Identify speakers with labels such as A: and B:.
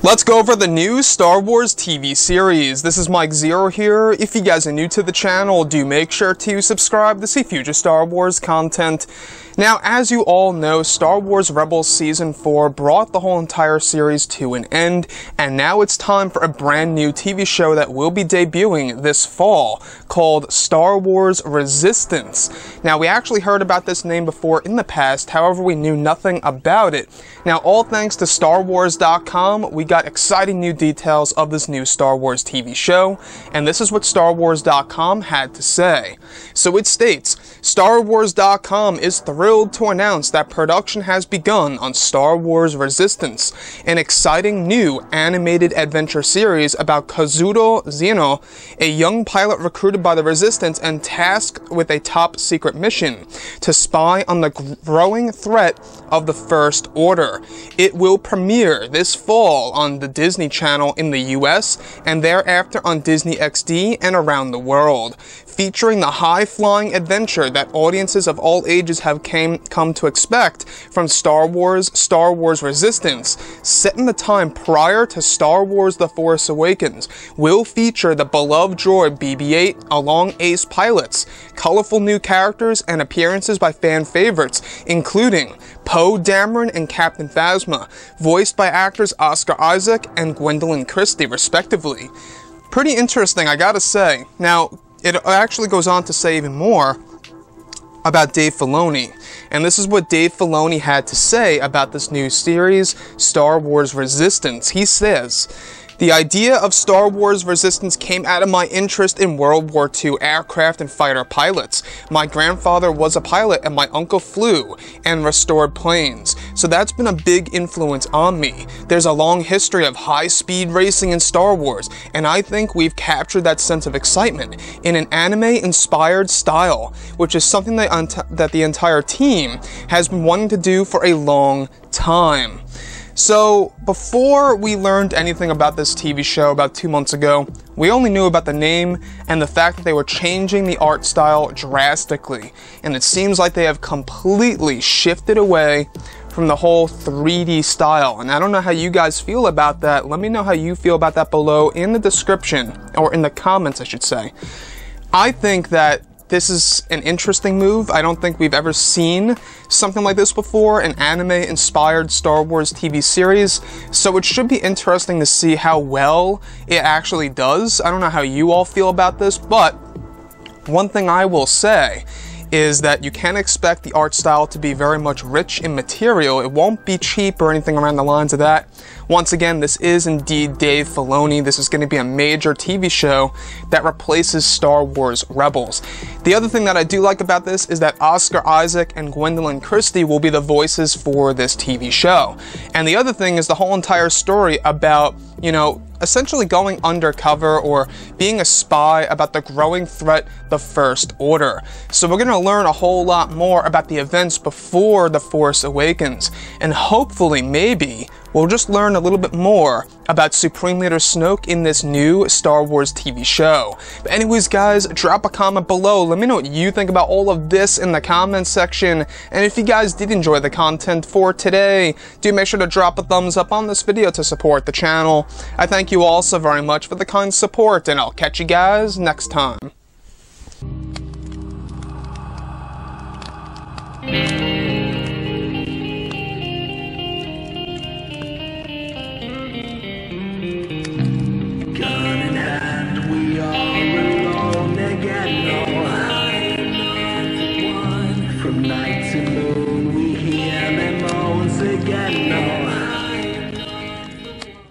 A: Let's go over the new Star Wars TV series. This is Mike Zero here. If you guys are new to the channel, do make sure to subscribe to see future Star Wars content. Now, as you all know, Star Wars Rebels Season 4 brought the whole entire series to an end, and now it's time for a brand new TV show that will be debuting this fall, called Star Wars Resistance. Now, we actually heard about this name before in the past, however, we knew nothing about it. Now, all thanks to StarWars.com, we got exciting new details of this new Star Wars TV show, and this is what StarWars.com had to say. So it states, StarWars.com is thrilled to announce that production has begun on Star Wars Resistance, an exciting new animated adventure series about Kazuto Zeno, a young pilot recruited by the Resistance and tasked with a top-secret mission to spy on the growing threat of the First Order. It will premiere this fall on the Disney Channel in the US and thereafter on Disney XD and around the world, featuring the high-flying adventure that audiences of all ages have come to expect from Star Wars Resistance, set in the time prior to Star Wars The Force Awakens, will feature the beloved droid BB-8 along ace pilots, colorful new characters, and appearances by fan favorites, including Poe Dameron and Captain Phasma, voiced by actors Oscar Isaac and Gwendolyn Christie, respectively. Pretty interesting, I gotta say. Now, it actually goes on to say even more about Dave Filoni, and this is what Dave Filoni had to say about this new series, Star Wars Resistance. He says, "The idea of Star Wars Resistance came out of my interest in World War II aircraft and fighter pilots. My grandfather was a pilot and my uncle flew and restored planes, so that's been a big influence on me. There's a long history of high-speed racing in Star Wars, and I think we've captured that sense of excitement in an anime-inspired style, which is something that the entire team has been wanting to do for a long time." So, before we learned anything about this TV show about 2 months ago, we only knew about the name and the fact that they were changing the art style drastically, and it seems like they have completely shifted away from the whole 3D style, and I don't know how you guys feel about that. Let me know how you feel about that below in the description, or in the comments I should say. I think that this is an interesting move. I don't think we've ever seen something like this before, an anime-inspired Star Wars TV series, so it should be interesting to see how well it actually does. I don't know how you all feel about this, but one thing I will say is that you can expect the art style to be very much rich in material. It won't be cheap or anything around the lines of that. Once again, this is indeed Dave Filoni. This is going to be a major TV show that replaces Star Wars Rebels. The other thing that I do like about this is that Oscar Isaac and Gwendolyn Christie will be the voices for this TV show. And the other thing is the whole entire story about, you know, essentially going undercover or being a spy about the growing threat, the First Order. So we're going to learn a whole lot more about the events before The Force Awakens, and hopefully, maybe, we'll just learn a little bit more about Supreme Leader Snoke in this new Star Wars TV show. But anyways, guys, drop a comment below. Let me know what you think about all of this in the comments section. And if you guys did enjoy the content for today, do make sure to drop a thumbs up on this video to support the channel. I thank you all so very much for the kind support, and I'll catch you guys next time.
B: From night to morning.